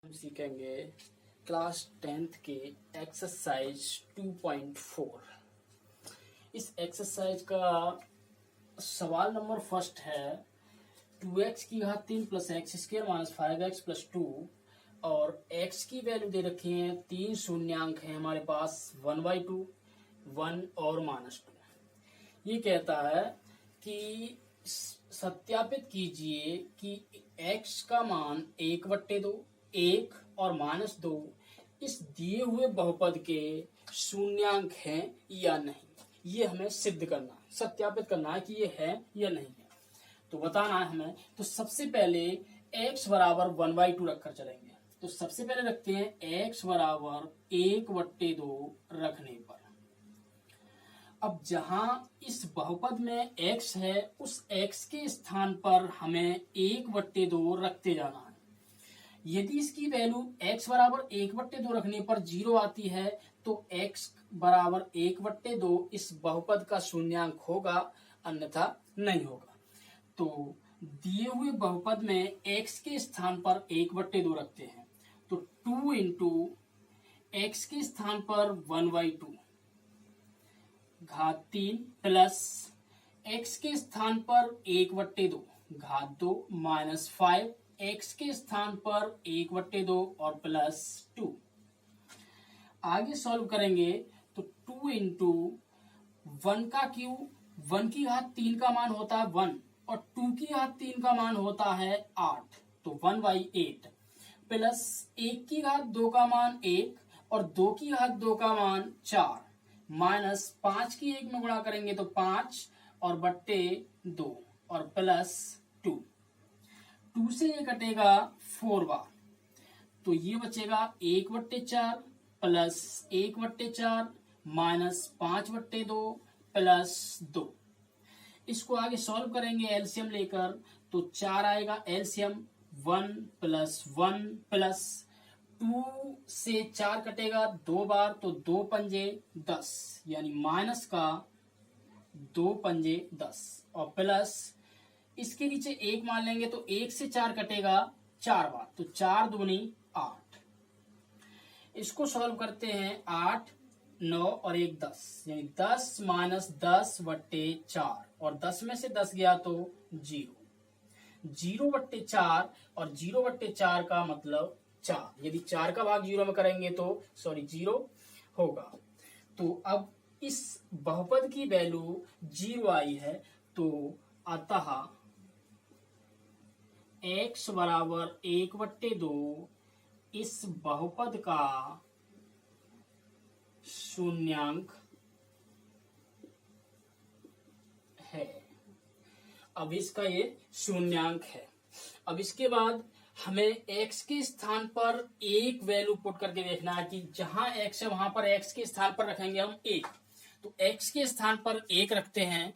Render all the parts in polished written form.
हम सीखेंगे class 10th के एक्सरसाइज 2.4। इस एक्सरसाइज का सवाल नंबर फर्स्ट है 2x की घात 3 plus x square minus 5x plus 2 और x की वैल्यू दे रखी है। तीन शून्यांक है हमारे पास 1/2, 1 और -2। ये कहता है कि सत्यापित कीजिए कि x का मान 1/2, 1 और -2 इस दिए हुए बहुपद के शून्यांक हैं या नहीं। ये हमें सिद्ध करना है, सत्यापित करना है कि ये है या नहीं है। तो बताना है हमें। तो सबसे पहले x बराबर 1/2 रखकर चलेंगे। तो सबसे पहले रखते हैं x बराबर 1/2 रखने पर। अब जहां इस बहुपद में x है उस x के स्थान पर हमें 1/2 रखते जाना है। यदि इसकी वैल्यू x बराबर 1/2 रखने पर 0 आती है तो x बराबर 1/2 इस बहुपद का शून्यांक होगा, अन्यथा नहीं होगा। तो दिए हुए बहुपद में x के स्थान पर 1/2 रखते हैं। तो 2 इंटू एक्स के स्थान पर 1/2 घात 3 प्लस x के स्थान पर 1/2 घात 2 माइनस 5 x के स्थान पर 1/2 और प्लस 2। आगे सॉल्व करेंगे तो 2 इंटू 1 का क्यूब, 1 की घात 3 का मान होता है 1 और 2 की घात 3 का मान होता है 8, तो 1/8 प्लस 1 की घात 2 का मान 1 और 2 की घात 2 का मान 4 माइनस 5 की 1 में गुणा करेंगे तो 5 और बट्टे 2 और प्लस 2। 2 से ये कटेगा 4 बार, तो ये बचेगा 1/4 प्लस 1/4 माइनस 5/2 प्लस 2। इसको आगे सॉल्व करेंगे एलसीएम लेकर, तो 4 आएगा एलसीएम 1 प्लस 1 प्लस 2 से 4 कटेगा 2 बार, तो 2 पंजे 10 यानी माइनस का 2 पंजे 10 और प्लस इसके नीचे 1 मान लेंगे तो 1 से 4 कटेगा 4 बार, तो 4 दूनी 8। इसको सॉल्व करते हैं 8, 9 और 1 10 यानी 10 माइनस 10/4 और 10 में से 10 गया तो 0/4 और 0/4 का मतलब 4। यदि 4 का भाग 0 में करेंगे तो 0 होगा। तो अब इस बहुपद की वैल्यू 0 आई है, तो अतः x बराबर 1/2 इस बहुपद का शून्यांक है। अब इसका ये शून्यांक है। अब इसके बाद हमें x के स्थान पर एक वैल्यू पुट करके देखना है कि जहां x है वहां पर x के स्थान पर रखेंगे हम 1। तो x के स्थान पर 1 रखते हैं,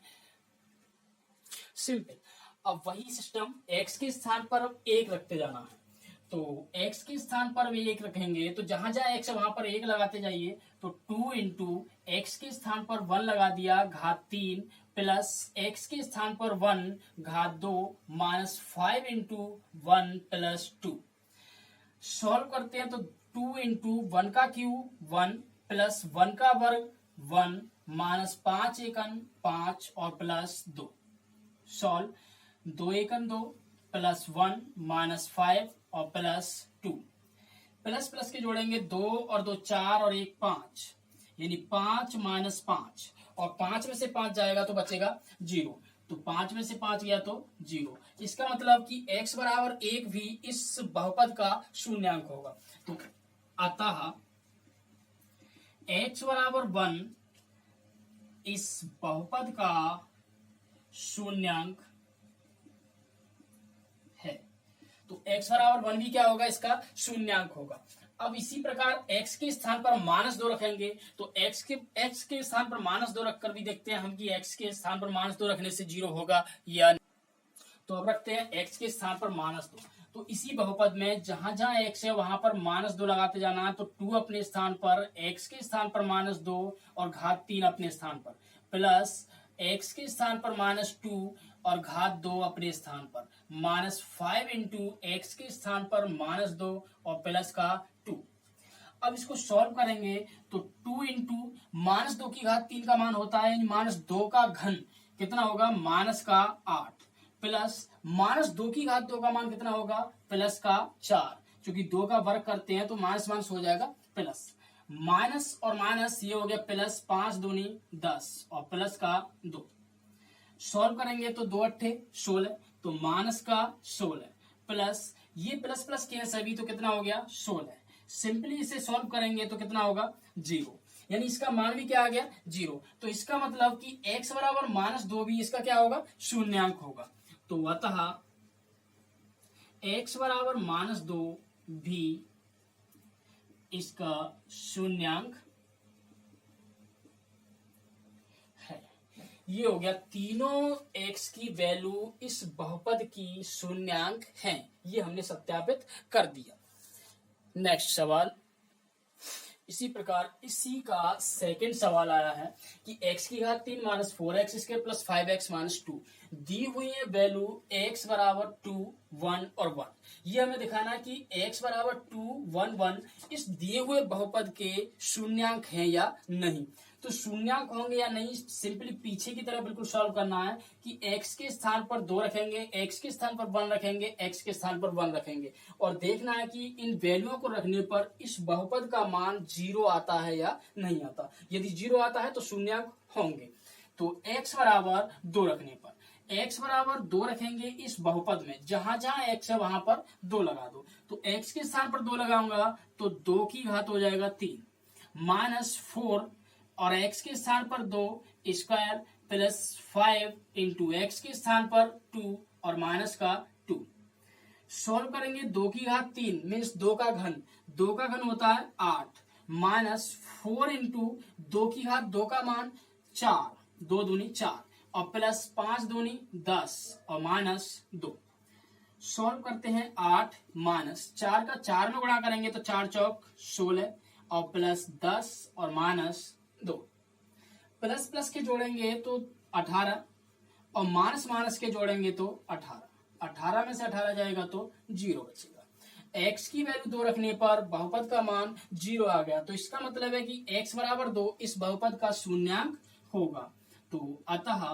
सिंपल। अब वही सिस्टम x के स्थान पर 1 रखते जाना है। तो x के स्थान पर भी 1 रखेंगे, तो जहां जहां x है वहां पर 1 लगाते जाइए। तो 2 इंटू एक्स के स्थान पर 1 लगा दिया घात 3 प्लस x के स्थान पर 1 घात 2 माइनस 5 इंटू 1 प्लस 2। सॉल्व करते हैं तो 2 इंटू 1 का क्यूब 1 प्लस 1 का वर्ग 1 माइनस 5 एकन 5 और प्लस 2। सॉल्व 2 एकन 2 प्लस 1 माइनस 5 और प्लस 2। प्लस प्लस के जोड़ेंगे 2 और 2 4 और 1 5 यानी 5 माइनस 5 और 5 में से 5 जाएगा तो बचेगा 0। तो 5 में से 5 गया तो 0। इसका मतलब कि x बराबर 1 भी इस बहुपद का शून्यांक होगा। तो अतः x बराबर 1 इस बहुपद का शून्यांक है। तो x बराबर 1 भी क्या होगा, इसका शून्यांक होगा। अब इसी प्रकार x के स्थान पर -2 रखेंगे, तो x के स्थान पर -2 रखकर भी देखते हैं हम कि x के स्थान पर -2 रखने से 0 होगा या नहीं। तो अब रखते हैं x के स्थान पर -2। तो इसी बहुपद में जहां जहां x है वहां पर -2 लगाते जाना है। तो 2 अपने स्थान पर, x के स्थान पर -2 और घात 3 अपने स्थान पर, प्लस x के स्थान पर -2 और घात 2 अपने स्थान पर, -5 इंटू एक्स के स्थान पर -2 और प्लस का 2। अब इसको सॉल्व करेंगे तो 2 इंटू -2 की घात 3 का मान होता है -2 का घन कितना होगा -8 प्लस -2 की घात 2 का मान कितना होगा प्लस का 4। क्योंकि 2 का वर्ग करते हैं तो माइनस माइनस हो जाएगा प्लस, माइनस और माइनस ये हो गया प्लस, 5 दूनी 10 और प्लस का 2। सॉल्व करेंगे तो 2 अट्ठे 16, तो माइनस का 16 प्लस ये प्लस प्लस के हैं सभी, तो कितना हो गया 16। सिंपली इसे सॉल्व करेंगे तो कितना होगा 0, यानी इसका मान भी क्या आ गया 0। तो इसका मतलब कि x बराबर -2 भी इसका क्या होगा शून्यांक होगा। तो अतः x बराबर -2 भी इसका शून्यांक है। ये हो गया तीनों x की वैल्यू इस बहुपद की शून्यांक हैं, ये हमने सत्यापित कर दिया। नेक्स्ट सवाल इसी प्रकार इसी का सेकंड सवाल आया है कि x की घात 3 -4x स्क्वायर प्लस 5x -2 दी हुई है वैल्यू x बराबर 2, 1 और 1। ये हमें दिखाना है कि x बराबर 2, 1, 1 इस दिए हुए बहुपद के शून्यांक हैं या नहीं। तो शून्यांक होंगे या नहीं सिंपली पीछे की तरह बिल्कुल सॉल्व करना है कि x के स्थान पर 2 रखेंगे, x के स्थान पर 1 रखेंगे, x के स्थान पर 1 रखेंगे और देखना है कि इन वैल्यूओं को रखने पर इस बहुपद का मान 0 आता है या नहीं आता। यदि 0 आता है तो शून्यांक होंगे। तो x बराबर 2 रखने पर, x बराबर 2 रखेंगे इस बहुपद में, जहां जहां x है वहां पर 2 लगा दो। तो x के स्थान पर 2 लगाऊंगा तो 2 की घात हो जाएगा 3 -4 और x के स्थान पर 2 स्क्वायर प्लस 5 इंटू एक्स के स्थान पर 2 और माइनस का 2। सॉल्व करेंगे 2 की घात 3 मीन्स 2 का घन, 2 का घन होता है 8 -4 इंटू 2 की घात 2 का मान 4, 2 दूनी 4 और प्लस 5 दूनी 10 और -2। सॉल्व करते हैं 8 माइनस 4 का 4 में गुणा करेंगे तो 4 चौक 16 और प्लस 10 और -2। प्लस प्लस के जोड़ेंगे तो 18 और माइनस माइनस के जोड़ेंगे तो 18, 18 में से 18 जाएगा तो 0 बचेगा। x की वैल्यू 2 रखने पर बहुपद का मान 0 आ गया, तो इसका मतलब है कि x बराबर 2 इस बहुपद का शून्यांक होगा। तो अतः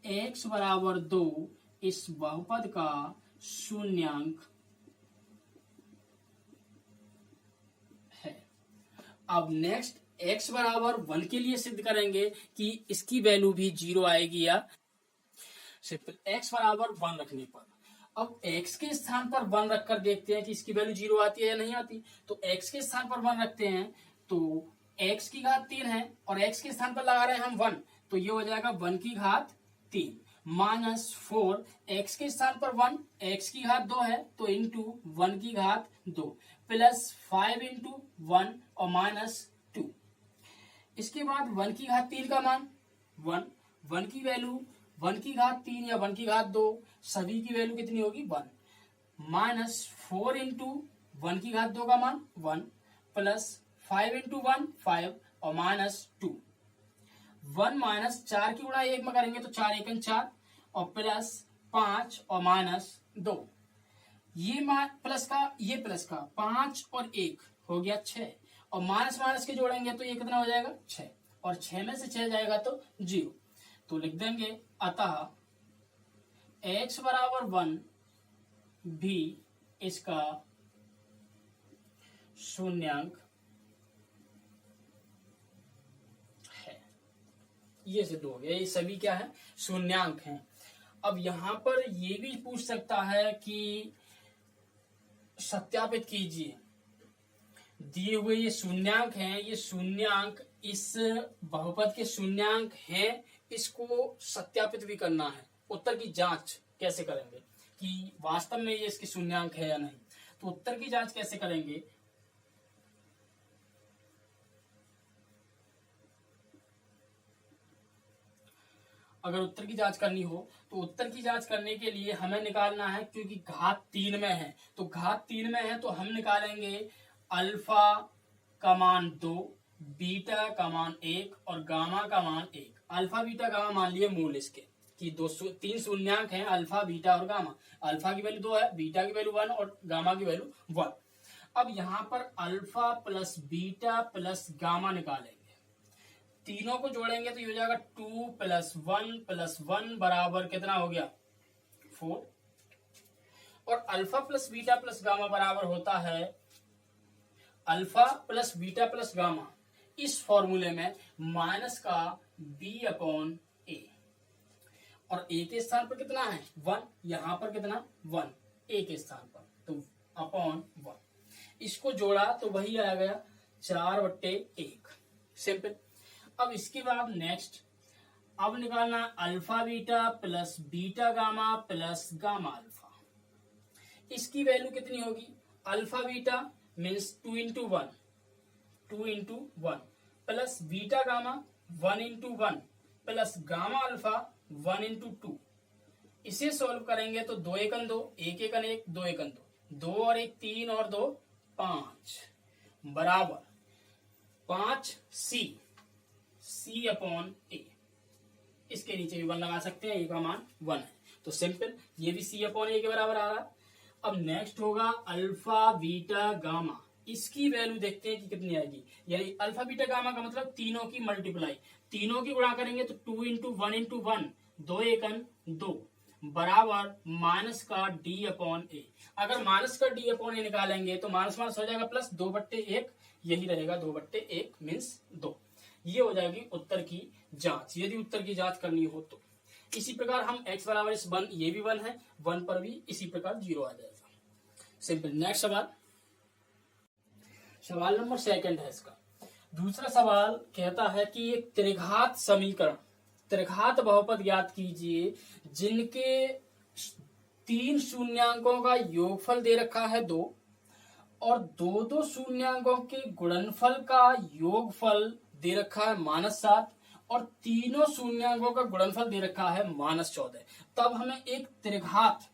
x बराबर 2 इस बहुपद का शून्यांक है। अब नेक्स्ट x बराबर 1 के लिए सिद्ध करेंगे कि इसकी वैल्यू भी 0 आएगी या सिंपल x बराबर 1 रखने पर। अब x के स्थान पर 1 रखकर देखते हैं कि इसकी वैल्यू 0 आती है या नहीं आती। तो x के स्थान पर 1 रखते हैं तो x की घात 3 है और x के स्थान पर लगा रहे हैं हम 1, तो ये हो जाएगा 1 की घात 3 -4 x के स्थान पर 1, x की घात 2 है तो इंटू 1 की घात 2 प्लस 5 इंटू 1 और -2। इसके बाद 1 की घात 3 का मान 1, 1 की वैल्यू 1 की घात 3 या 1 की घात 2 सभी की वैल्यू कितनी होगी 1, -4 इंटू 1 की घात 2 का मान 1 प्लस 5 इंटू 1 5 और -2। 1 माइनस 4 की गुणा 1 में करेंगे तो 4 1 4 और प्लस 5 और -2। ये प्लस का 5 और 1 हो गया 6 और माइनस माइनस के जोड़ेंगे तो ये कितना हो जाएगा 6 और 6 में से 6 जाएगा तो 0। तो लिख देंगे अतः x बराबर 1 भी इसका शून्यांक है। ये सिद्ध हो गया, ये सभी क्या है शून्यांक हैं। अब यहां पर ये भी पूछ सकता है कि सत्यापित कीजिए दिए हुए ये शून्यांक हैं, ये शून्यांक इस बहुपद के शून्यांक हैं, इसको सत्यापित भी करना है। उत्तर की जांच कैसे करेंगे कि वास्तव में ये इसके शून्यांक है या नहीं। तो उत्तर की जांच कैसे करेंगे, अगर उत्तर की जांच करनी हो तो उत्तर की जांच करने के लिए हमें निकालना है, क्योंकि घात 3 में है तो घात 3 में है तो हम निकालेंगे अल्फा का मान 2, बीटा का मान 1 और गामा का मान 1। अल्फा बीटा गामा मान लिए मूल इसके, कि तीन शून्यांक हैं अल्फा, बीटा और गामा। अल्फा की वैल्यू 2 है, बीटा की वैल्यू 1 और गामा की वैल्यू 1। अब यहाँ पर alpha plus beta plus gamma निकालेंगे, तीनों को जोड़ेंगे तो ये हो जाएगा 2 + 1 बराबर कितना हो गया 4। और alpha plus beta plus gamma बराबर होता है alpha plus beta plus gamma, इस फॉर्मूले में माइनस का b/a, और a के स्थान पर कितना है 1, यहां पर कितना 1 a के स्थान पर, तो अपॉन 1। इसको जोड़ा तो वही आ गया 4/1, सिंपल। अब इसके बाद नेक्स्ट अब निकालना alpha beta plus beta gamma plus gamma alpha. इसकी वैल्यू कितनी होगी, alpha beta means 2 × 1, 2 × 1 plus beta gamma 1 × 1 plus gamma alpha 1 × 2। इसे सॉल्व करेंगे तो 2 × 2, 1 × 1, 2 × 2, 2 और 1 3 और 2 5 बराबर 5c c/a। इसके नीचे भी 1 लगा सकते हैं, a का मान 1 है, तो सिंपल ये भी c/a के बराबर आ रहा है। अब नेक्स्ट होगा अल्फा बीटा गामा, इसकी वैल्यू देखते हैं कि कितनी आएगी। यानी अल्फा बीटा गामा का मतलब तीनों की मल्टीप्लाई, तीनों की गुणा करेंगे तो 2 × 1 × 1, 2 × 2 बराबर माइनस का d/a। अगर माइनस का d/a निकालेंगे तो माइनस माइनस हो जाएगा प्लस, 2/1 यही रहेगा, 2/1 मीन्स 2। ये हो जाएगी उत्तर की जांच, यदि उत्तर की जांच करनी हो तो। इसी प्रकार हम x बराबर इस 1, ये भी 1 है, 1 पर भी इसी प्रकार 0 आ जाएगा, सिंपल। नेक्स्ट सवाल नंबर 2 है इसका। दूसरा सवाल कहता है कि एक त्रिघात समीकरण, त्रिघात बहुपद ज्ञात कीजिए जिनके 3 शून्यांकों का योगफल दे रखा है 2 और 2 शून्यांकों के गुणनफल का योगफल दे रखा है -7 और तीनों शून्यांकों का गुणनफल दे रखा है -14। तब हमें एक त्रिघात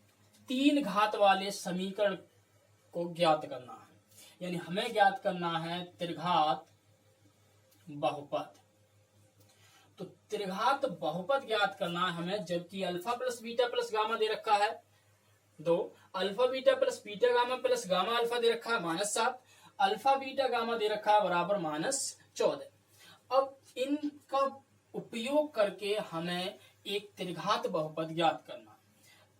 3 घात वाले समीकरण को ज्ञात करना है, यानी हमें ज्ञात करना है त्रिघात बहुपद। तो त्रिघात बहुपद ज्ञात करना है हमें, जबकि alpha plus beta plus gamma दे रखा है 2, alpha beta plus beta gamma plus gamma alpha दे रखा है -7, अल्फा बीटा गामा दे रखा है बराबर -14। अब इनका उपयोग करके हमें एक त्रिघात बहुपद ज्ञात करना।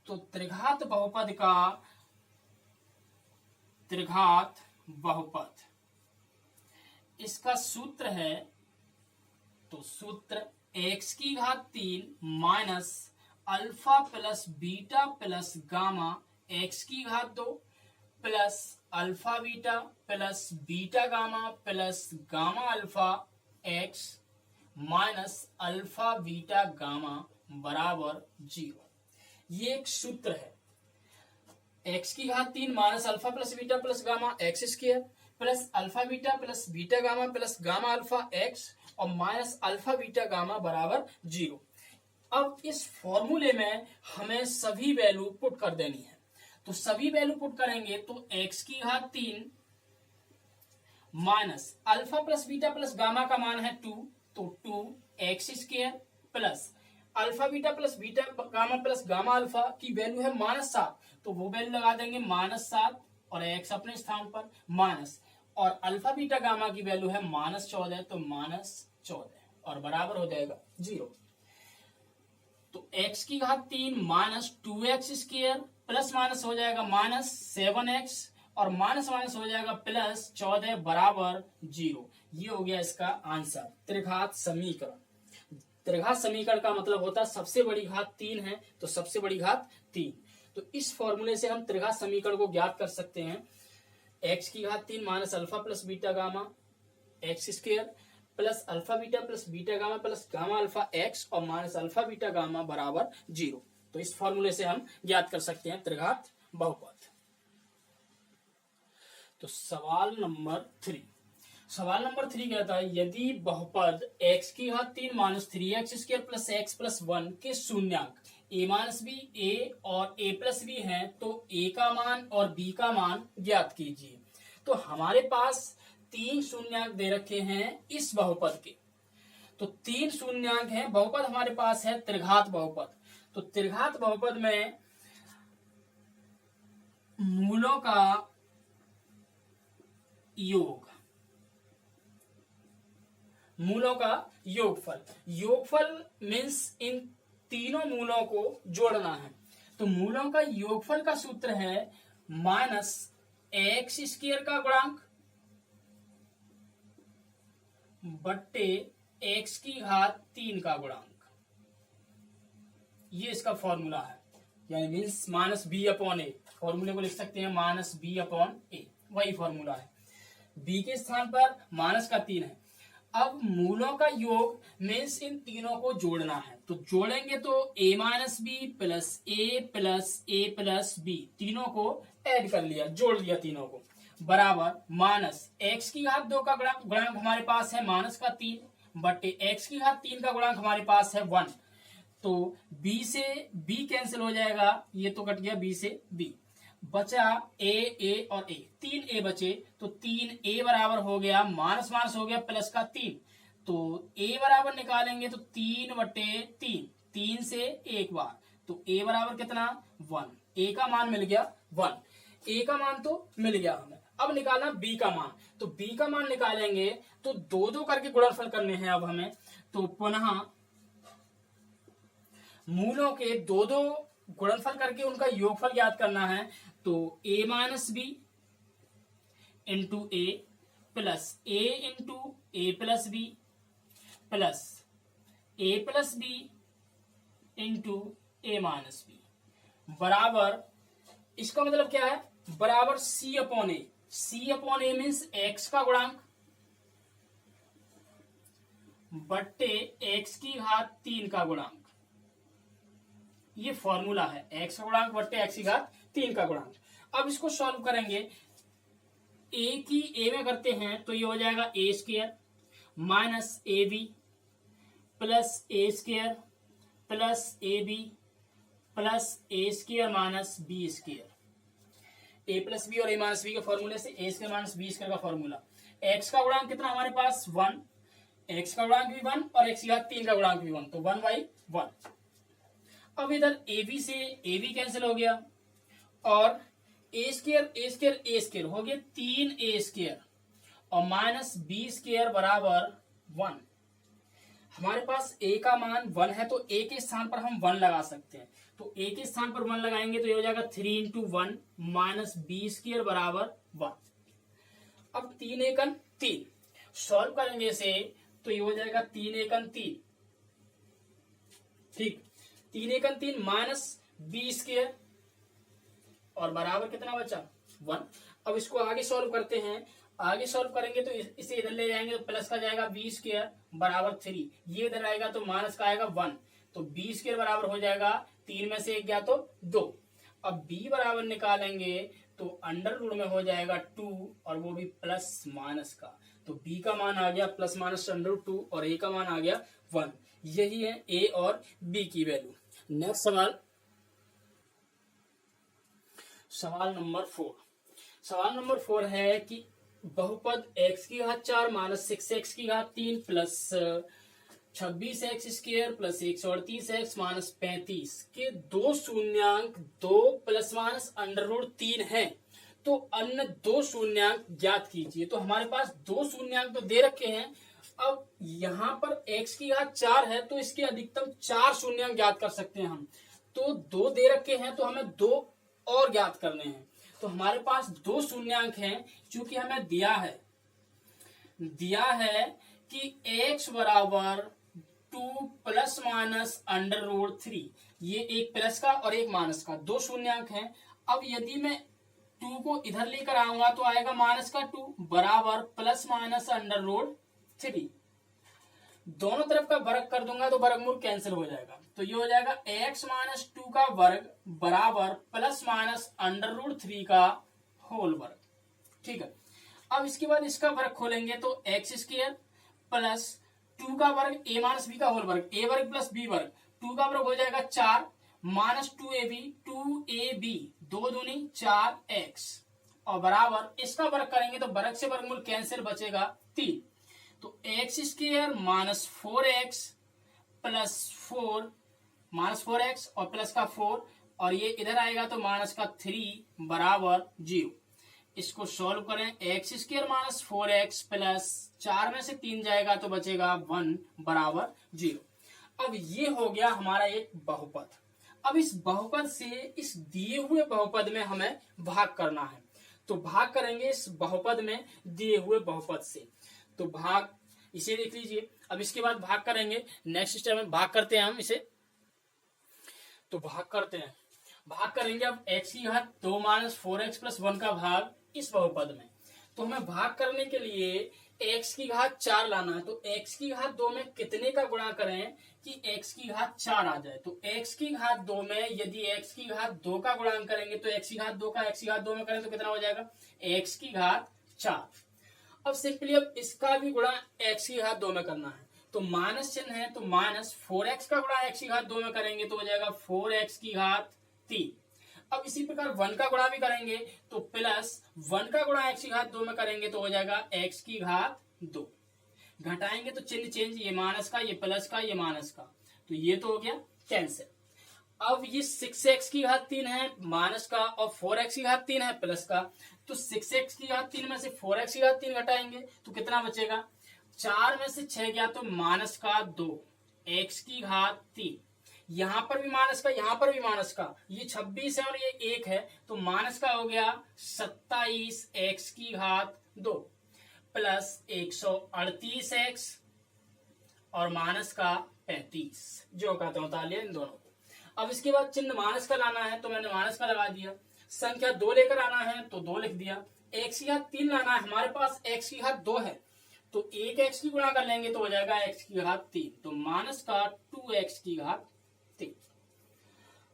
तो त्रिघात बहुपद का त्रिघात बहुपद इसका सूत्र है, तो सूत्र x³ minus alpha plus beta plus gamma x² plus alpha beta plus beta gamma plus gamma alpha x minus alpha beta gamma बराबर 0। ये एक सूत्र है, x³ minus alpha plus beta plus gamma x² plus alpha beta plus beta gamma plus gamma alpha x और minus alpha beta gamma बराबर 0। अब इस फॉर्मूले में हमें सभी वैल्यू पुट कर देनी है, तो सभी वैल्यू पुट करेंगे तो x³ minus alpha plus beta plus gamma का मान है 2, तो 2x² plus alpha beta plus beta gamma plus gamma alpha की वैल्यू है -7, तो वो वैल्यू लगा देंगे -7 और x अपने स्थान पर माइनस, और अल्फा बीटा गामा की वैल्यू है -14, तो -14 और बराबर हो जाएगा 0। तो x³ minus 2x² plus minus हो जाएगा -7x और माइनस माइनस हो जाएगा +14 बराबर 0। ये हो गया इसका आंसर, त्रिघात समीकरण। त्रिघात समीकरण का मतलब होता है सबसे बड़ी घात 3 है तो सबसे बड़ी घात 3। तो इस फॉर्मूले से हम त्रिघात समीकरण को ज्ञात कर सकते हैं, x³ minus alpha plus beta gamma x² plus alpha beta plus beta gamma plus gamma alpha x और माइनस अल्फा बीटा गामा बराबर 0। तो इस फॉर्मूले से हम ज्ञात कर सकते हैं त्रिघात बहुपद। तो सवाल नंबर 3 कहता है यदि बहुपद x³ minus 3x² plus x plus 1 के शून्यांक a माइनस b, a और a प्लस b हैं तो a का मान और b का मान ज्ञात कीजिए। तो हमारे पास 3 शून्यांक दे रखे हैं इस बहुपद के, तो 3 शून्यांक हैं, बहुपद हमारे पास है त्रिघात बहुपद। तो त्रिघात बहुपद में मूलों का योग, मूलों का योगफल, योगफल मीन्स इन तीनों मूलों को जोड़ना है। तो मूलों का योगफल का सूत्र है माइनस एक्स स्क्वायर का गुणांक बट्टे एक्स की घात 3 का गुणांक, ये इसका फॉर्मूला है, यानी मीन्स माइनस बी अपॉन ए, फॉर्मूले को लिख सकते हैं माइनस बी अपॉन ए, वही फॉर्मूला है। बी के स्थान पर माइनस का 3 है। अब मूलों का योग मीन्स इन तीनों को जोड़ना है, तो जोड़ेंगे तो a minus b plus a plus b, तीनों को ऐड कर लिया, जोड़ लिया तीनों को, बराबर माइनस एक्स की घात 2 का गुणांक हमारे पास है माइनस का 3 बट्टे एक्स की घात 3 का गुणांक हमारे पास है 1। तो b से b कैंसिल हो जाएगा, ये तो कट गया b से b, बचा a और a, 3a बचे, तो 3a बराबर हो गया माइनस माइनस हो गया प्लस का 3, तो a बराबर निकालेंगे तो 3/3, 3 से एक बार, तो a बराबर कितना 1, a का मान मिल गया 1, a का मान तो मिल गया हमें। अब निकालना b का मान, तो b का मान निकालेंगे तो 2-2 करके गुणनफल करने हैं अब हमें, तो पुनः मूलों के 2-2 गुणनफल करके उनका योगफल ज्ञात करना है। तो a minus b into a plus a into a plus b plus a plus b into a minus b बराबर, इसका मतलब क्या है, बराबर c upon a, c upon a means x का गुणांक बट्टे x की घात 3 का गुणांक, ये फॉर्मूला है, x का गुणांक बट्टे x की घात 3 का गुणांक। अब इसको सॉल्व करेंगे, a की a में करते हैं तो ये हो जाएगा a square minus a b plus a square plus a b plus a square minus b square, a plus b और a माइनस बी के फॉर्मूले से a square minus b square का फॉर्मूला। x का गुणांक कितना हमारे पास 1, x का गुणांक भी 1 और x की घात 3 का गुणांक भी 1, तो 1/1। अब इधर ab से ab कैंसिल हो गया और a स्क्वायर हो गया 3a स्क्वायर और माइनस बी स्क्वायर बराबर 1। हमारे पास a का मान 1 है तो a के स्थान पर हम 1 लगा सकते हैं, तो a के स्थान पर 1 लगाएंगे तो ये हो जाएगा 3 इंटू 1 माइनस बी स्क्वायर बराबर 1। अब 3 एकन 3 सॉल्व करेंगे इसे तो ये हो जाएगा 3 एकन 3, ठीक, 3 एकन 3 माइनस बी स्क्वायर और बराबर कितना बचा 1। अब इसको आगे सॉल्व करते हैं, आगे सॉल्व करेंगे तो इसे इधर ले जाएंगे तो प्लस का जाएगा बी स्क्वायर बराबर 3, ये इधर आएगा तो माइनस का आएगा 1, तो बी स्क्वायर बराबर हो जाएगा 3 में से 1 गया तो 2। अब b बराबर निकालेंगे तो अंडर रूट में हो जाएगा 2 और वो भी प्लस माइनस का, तो b का मान आ गया प्लस माइनस अंडर रूट 2 और a का मान आ गया 1। यही है a और b की वैल्यू। नेक्स्ट सवाल नंबर 4। सवाल नंबर 4 है कि बहुपद x की घात 4 माइनस 6x की घात 3 plus 26x square plus 138x minus 35 के दो शून्यांक 2 प्लस माइनस अंडर रूट 3 है, तो अन्य दो शून्यांक ज्ञात कीजिए। तो हमारे पास दो शून्यांक तो दे रखे हैं, अब यहाँ पर x की घात 4 है तो इसके अधिकतम 4 शून्यांक ज्ञात कर सकते हैं हम, तो 2 दे रखे हैं तो हमें 2 और ज्ञात करने हैं। तो हमारे पास दो शून्यांक हैं, क्योंकि हमें दिया है कि x बराबर 2 प्लस माइनस अंडर रूट 3, ये एक प्लस का और एक माइनस का दो शून्यांक हैं। अब यदि मैं 2 को इधर लेकर आऊंगा तो आएगा माइनस का 2 बराबर प्लस माइनस अंडर रूट 3, दोनों तरफ का वर्ग कर दूंगा तो वर्गमूल कैंसिल हो जाएगा, तो ये हो जाएगा x माइनस 2 का वर्ग बराबर प्लस माइनस अंडर रूट 3 का होल वर्ग, ठीक है। अब इसके बाद इसका वर्ग खोलेंगे तो x स्क्वायर प्लस 2 का वर्ग a माइनस बी का होल वर्ग, a वर्ग प्लस b वर्ग, 2 का वर्ग हो जाएगा 4 माइनस 2ab 2 दूनी 4x और बराबर इसका वर्ग करेंगे तो वर्ग से वर्गमूल कैंसिल, बचेगा 3, तो x square minus 4x plus 4 -4x और प्लस का 4 और ये इधर आएगा तो माइनस का 3 बराबर 0। इसको सॉल्व करें, x² माइनस 4x प्लस 4 में से 3 जाएगा तो बचेगा 1 बराबर 0। अब ये हो गया हमारा एक बहुपद। अब इस बहुपद से इस दिए हुए बहुपद में हमें भाग करना है, तो भाग करेंगे इस बहुपद में दिए हुए बहुपद से। तो भाग इसे देख लीजिए। अब इसके बाद भाग करेंगे, नेक्स्ट स्टेप में भाग करते हैं हम इसे। तो भाग करते हैं, भाग करेंगे अब x की घात 2 माइनस 4x प्लस 1 का भाग इस बहुपद में। तो हमें भाग करने के लिए x की घात 4 लाना है। तो x की घात 2 में कितने का गुणा करें कि x की घात 4 आ जाए। तो x की घात 2 में यदि x की घात 2 का गुणांक करेंगे तो x की घात 2 का x की घात 2 में करें तो कितना हो जाएगा, x की घात 4। अब सिंपली अब इसका भी गुणा x की घात 2 में करना है। तो माइनस चिन्ह है तो माइनस 4x का गुणा x की घात 2 में करेंगे तो हो जाएगा 4x की घात 3। अब इसी प्रकार 1 का गुणा भी करेंगे तो प्लस 1 का गुणा x की घात 2 में करेंगे तो हो जाएगा x की घात 2। घटाएंगे तो चिन्ह चेंज, ये माइनस का, ये प्लस का, ये माइनस का, तो ये तो हो गया कैंसिल। अब ये 6x की घात 3 है माइनस का और 4x की घात 3 है प्लस का। तो 6x की घात 3 में से 4x की घात 3 घटाएंगे तो कितना बचेगा, 4 में से 6 गया तो माइनस का 2 x की घात 3। यहां पर भी माइनस का, यहां पर भी माइनस का, ये 26 है और ये 1 है तो माइनस का हो गया 27 x की घात 2 प्लस 138x और माइनस का 35 जो का 43 इन दोनों को। अब इसके बाद चिन्ह माइनस का लाना है तो मैंने माइनस का लगा दिया। संख्या 2 लेकर आना है तो 2 लिख दिया। x की घात 3 लाना है, हमारे पास x की घात 2 है तो 1x की गुणा कर लेंगे तो हो जाएगा x की घात 3। तो माइनस का 2x की घात 3।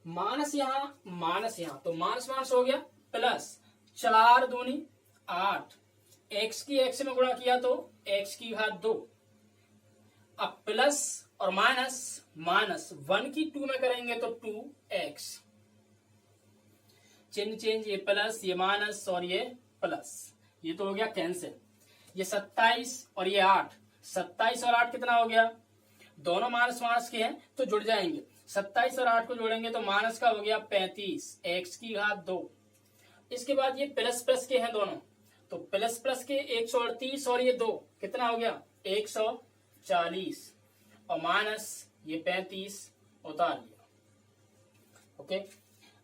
माइनस यहाँ तो माइनस माइनस हो गया प्लस 4 दूनी 8, x की x में गुणा किया तो x की घात 2। अब प्लस और माइनस, माइनस 1 की 2 में करेंगे तो 2x, चिन्ह चेंज, ये प्लस ये माइनस और ये प्लस, ये तो हो गया कैंसिल। ये 27 और ये 8, 27 और 8 कितना हो गया, दोनों माइनस माइनस के हैं तो जुड़ जाएंगे। 27 और 8 को जोड़ेंगे तो माइनस का हो गया 35 x की घात 2। इसके बाद ये प्लस प्लस के हैं दोनों तो प्लस प्लस के 138 और ये 2 कितना हो गया 140 और माइनस ये 35 उतार लिया। ओके,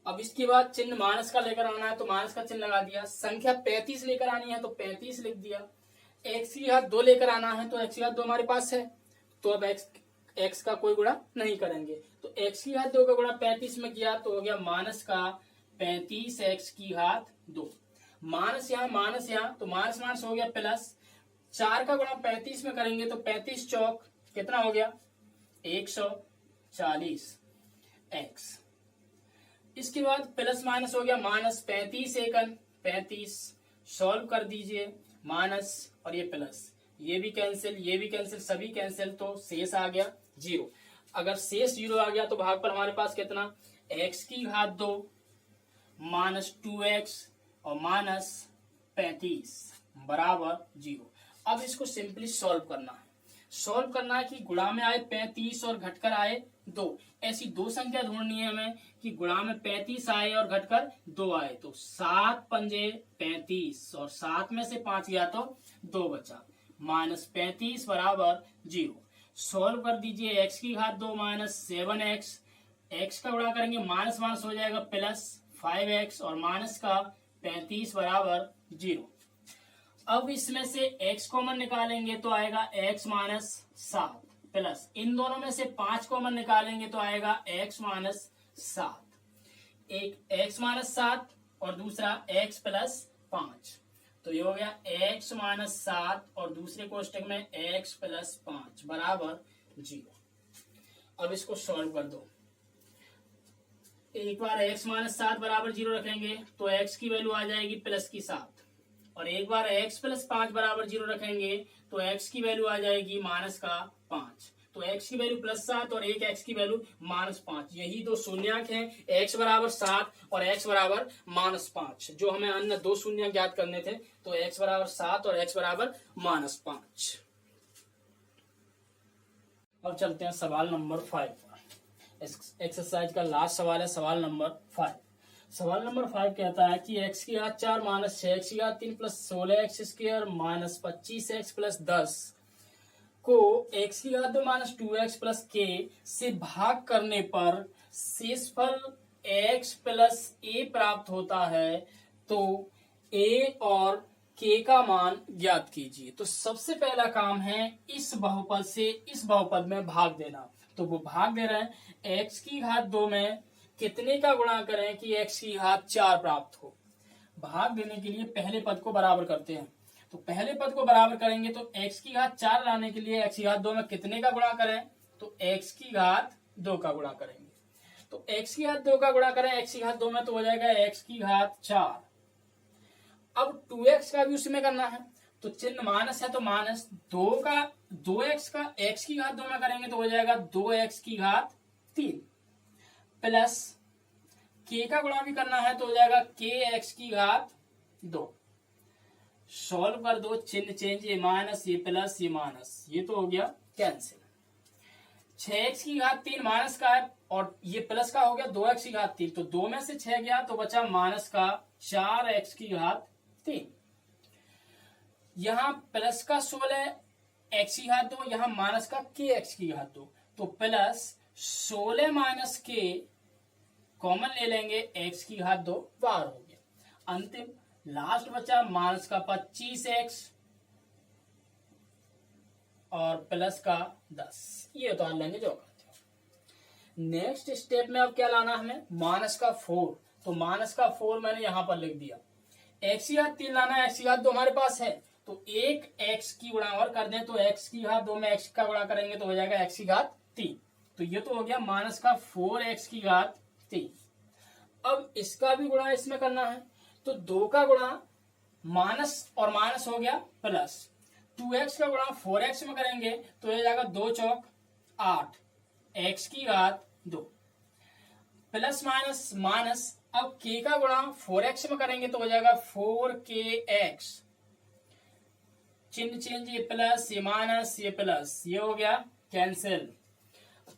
अब इसके बाद चिन्ह माइनस का लेकर आना है तो माइनस का चिन्ह लगा दिया। संख्या 35 लेकर आनी है तो 35 लिख दिया। x की घात 2 लेकर आना है तो x की घात 2 हमारे पास है तो अब x का कोई गुणा नहीं करेंगे तो x की घात 2 का गुणा 35 में किया तो हो गया माइनस का 35x की घात 2। माइनस यहाँ तो माइनस माइनस हो गया प्लस 4 का गुणा 35 में करेंगे तो 35 चौक कितना हो गया 140 x। इसके बाद प्लस माइनस हो गया माइनस 35 एकन 35, सॉल्व कर दीजिए, माइनस और ये प्लस, ये भी कैंसिल, ये भी कैंसिल, सभी कैंसिल, तो शेष आ गया 0। अगर शेष 0 आ गया तो भाग पर हमारे पास कितना x की घात 2 माइनस 2x और माइनस 35 बराबर 0। अब इसको सिंपली सॉल्व करना है। सॉल्व करना है कि गुणा में आए 35 और घटकर आए 2। ऐसी दो संख्या ढूंढनी है हमें कि गुणा में 35 आए और घटकर 2 आए। तो 7 पंजे 35 और 7 में से 5 गया तो 2 बचा, माइनस 35 बराबर 0। सॉल्व कर दीजिए, x की घात 2 माइनस 7x, x का गुणा करेंगे माइनस माइनस हो जाएगा प्लस 5x और माइनस का 35 बराबर 0। अब इसमें से x कॉमन निकालेंगे तो आएगा x माइनस 7 प्लस इन दोनों में से 5 कॉमन निकालेंगे तो आएगा x माइनस 7। एक x माइनस 7 और दूसरा x प्लस 5, तो ये हो गया x माइनस 7 और दूसरे कोष्टक में x प्लस 5 बराबर 0। अब इसको सॉल्व कर दो। एक बार x माइनस 7 बराबर 0 रखेंगे तो x की वैल्यू आ जाएगी प्लस की 7 और एक बार x प्लस 5 बराबर 0 रखेंगे तो x की वैल्यू आ जाएगी माइनस का 5। तो x की वैल्यू प्लस 7 और एक x की वैल्यू माइनस 5, यही दो शून्यक हैं, x बराबर 7 और x बराबर माइनस 5। जो हमें अन्य दो शून्यक ज्ञात करने थे तो x बराबर 7 और x बराबर माइनस 5। अब चलते हैं सवाल नंबर 5 पर। एक्सरसाइज का लास्ट सवाल है सवाल नंबर 5। सवाल नंबर 5 कहता है कि x की घात 4 माइनस 6 x की घात 3 plus 16 x square minus 25 x plus 10 को x की घात 2 माइनस 2x प्लस k से भाग करने पर शेषफल x प्लस a प्राप्त होता है, तो a और k का मान ज्ञात कीजिए। तो सबसे पहला काम है इस बहुपद से इस बहुपद में भाग देना। तो वो भाग दे रहे हैं x की घात 2 में कितने का गुणा करें कि x की घात 4 प्राप्त हो। भाग देने के लिए पहले पद को बराबर करते हैं। तो पहले पद को बराबर करेंगे तो x की घात 4 लाने के लिए x की घात 2 में कितने का गुणा करें, तो x की घात 2 का गुणा करेंगे। तो x की घात 2 का गुणा करें x की घात 2 में तो हो जाएगा x की घात 4। अब 2x का भी उसी में करना है, तो चिन्ह माइनस है तो माइनस 2x का x की घात 2 में करेंगे तो हो जाएगा 2x की घात 3 प्लस k का गुणा भी करना है तो हो जाएगा kx की घात 2। सॉल्व कर दो, चिन्ह चेंज, ये माइनस ये प्लस ये माइनस, ये तो हो गया कैंसिल। 6x की घात 3 माइनस का है और ये प्लस का हो गया 2x की घात 3, तो 2 में से 6 गया तो बचा माइनस का 4x की घात 3। यहां प्लस का 16 x की घात 2, यहां माइनस का kx की घात 2, तो प्लस 16 माइनस k कॉमन ले लेंगे, x की घात 2 बाहर हो गया। अंतिम लास्ट बचा माइनस का 25x और प्लस का 10, ये उतार लेंगे जो करते हो। नेक्स्ट स्टेप में अब क्या लाना हमें, माइनस का 4, तो माइनस का 4 मैंने यहां पर लिख दिया। x की घात 3 लाना है, x की घात 2 हमारे पास है, तो एक x की गुणा और कर दें तो x की घात 2 में x का गुणा करेंगे तो हो जाएगा x की घात 3, तो ये तो हो गया माइनस का 4x की घात 3। अब इसका भी गुणा इसमें करना है, तो 2 का गुणा माइनस और माइनस हो गया प्लस, 2x का गुणा 4x में करेंगे तो हो जाएगा 2 चौक 8 x की घात 2 प्लस माइनस माइनस, अब k का गुणा 4x में करेंगे तो हो जाएगा 4kx, चिन्ह चेंज, ये प्लस ये माइनस ये प्लस, ये हो गया कैंसिल।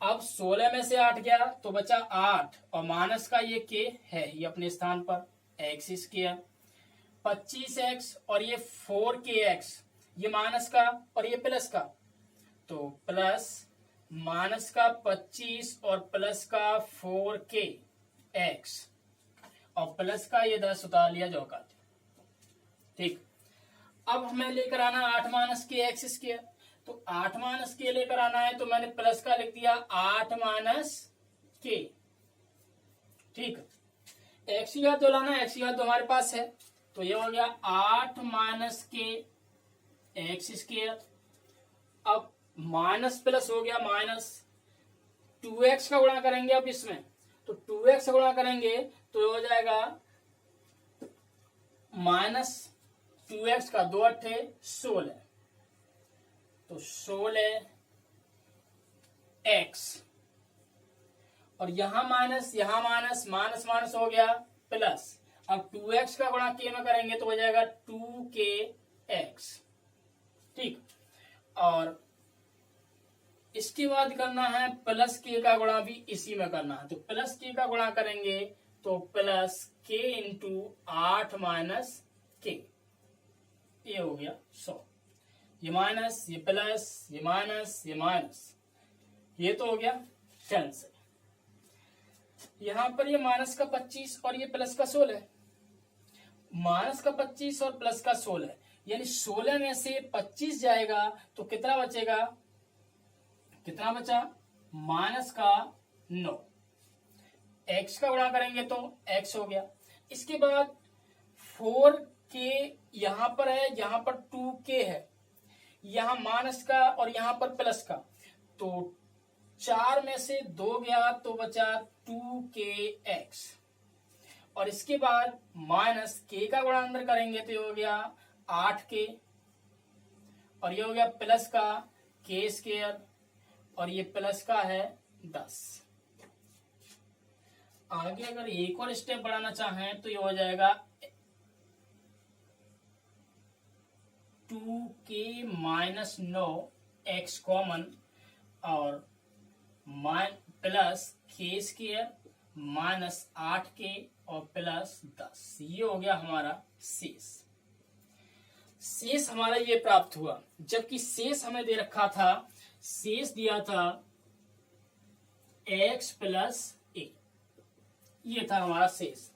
अब 16 में से 8 गया तो बचा 8 और माइनस का ये k है ये अपने स्थान पर, x स्क्वायर 25x और ये 4kx, ये माइनस का और ये प्लस का, तो प्लस माइनस का 25 और प्लस का 4kx और प्लस का ये 10 उतार लिया जो का। ठीक, अब हमें लेकर आना 8 माइनस के एक्स स्क्वायर, तो 8 माइनस के लेकर आना है तो मैंने प्लस का लिख दिया 8 माइनस के। ठीक, एक्स की घात 2 लाना है, एक्स की घात 2 हमारे पास है, तो ये हो गया 8 माइनस के एक्स स्क्वायर। अब माइनस प्लस हो गया माइनस, 2x का गुणा करेंगे अब इसमें, तो 2x का गुणा करेंगे तो हो जाएगा माइनस 2x का 2 अट्ठे 16, तो 16x और यहां माइनस माइनस माइनस हो गया प्लस, अब 2x का गुणा k में करेंगे तो हो जाएगा 2kx। ठीक, और इसके बाद करना है प्लस के का गुणा भी इसी में करना है, तो प्लस के का गुणा करेंगे तो प्लस k इंटू 8 माइनस के, ये हो गया 100, ये माइनस ये प्लस ये माइनस ये माइनस, ये तो हो गया कैंसिल। यहां पर ये माइनस का 25 और ये प्लस का 16, माइनस का 25 और प्लस का 16, यानी 16 में से 25 जाएगा तो कितना बचेगा, कितना बचा माइनस का 9, x का गुणा करेंगे तो x हो गया। इसके बाद 4k यहां पर है, यहां पर 2k है, यहां माइनस का और यहां पर प्लस का, तो 4 में से 2 गया तो बचा 2kx, और इसके बाद माइनस k का गुणा अंदर करेंगे तो ये हो गया 8k और ये हो गया प्लस का k स्क्वायर और ये प्लस का है 10। आगे अगर एक और स्टेप बढ़ाना चाहें तो ये हो जाएगा 2k माइनस 9 x कॉमन और प्लस के स्क्वायर माइनस 8k और प्लस 10, ये हो गया हमारा शेष। शेष हमारा ये प्राप्त हुआ, जबकि शेष हमें दे रखा था, शेष दिया था x प्लस ए, ये था हमारा शेष।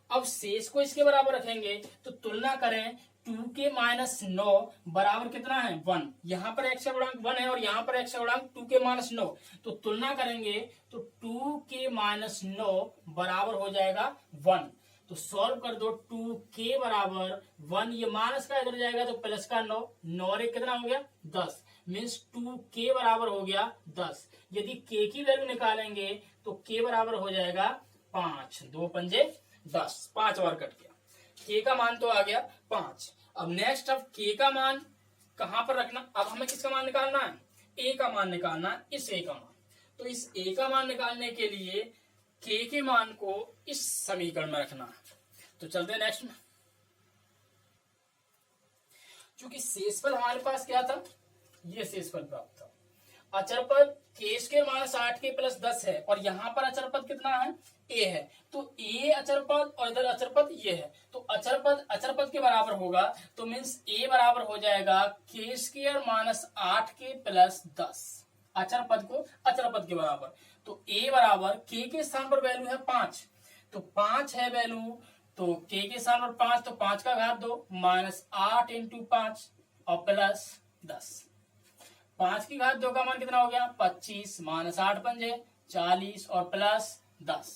अब शेष को इसके बराबर रखेंगे तो तुलना करें, 2k माइनस 9 बराबर कितना है 1, यहाँ पर x का गुणांक 1 है और यहाँ पर x का गुणांक 2k माइनस 9, तो तुलना करेंगे तो 2k माइनस 9 बराबर हो जाएगा 1। तो सॉल्व कर दो, 2k बराबर 1, ये माइनस का इधर जाएगा तो प्लस का 9, 9 और 1 कितना हो गया 10, मीन्स 2k बराबर हो गया 10। यदि k की वैल्यू निकालेंगे तो k बराबर हो जाएगा 5, 2 पंजे 10, 5 बार कट गया, k का मान तो आ गया 5। अब नेक्स्ट, अब k का मान कहां पर रखना, अब हमें किसका मान निकालना है, a का मान निकालना है, इस a का मान। तो इस a का मान निकालने के लिए k के मान को इस समीकरण में रखना है। तो चलते हैं नेक्स्ट में। चूंकि शेषफल हमारे पास क्या था, ये शेषफल प्राप्त था, अचर पद k square minus 8k plus 10 है और यहाँ पर अचर पद कितना है a है, तो a अचर पद और इधर अचर पद ये है, तो अचर पद के बराबर होगा, तो मीन्स a बराबर हो जाएगा k square minus 8k plus 10, अचर पद को अचर पद के बराबर। तो a बराबर k के स्थान पर वैल्यू है 5, तो 5 है वैल्यू, तो k के स्थान पर 5, तो 5 का घात 2 माइनस 8 इंटू 5 और प्लस 10, 5 की घात 2 का मान कितना हो गया 25, माइनस 8 पंजे 40 और प्लस 10,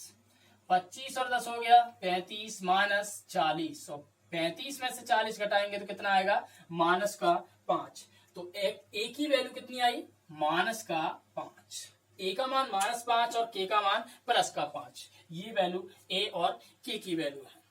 25 और 10 हो गया 35 माइनस 40, और 35 में से 40 घटाएंगे तो कितना आएगा माइनस का 5। तो a की वैल्यू कितनी आई माइनस का 5, a का मान माइनस 5 और k का मान प्लस का 5, ये वैल्यू a और k की वैल्यू है।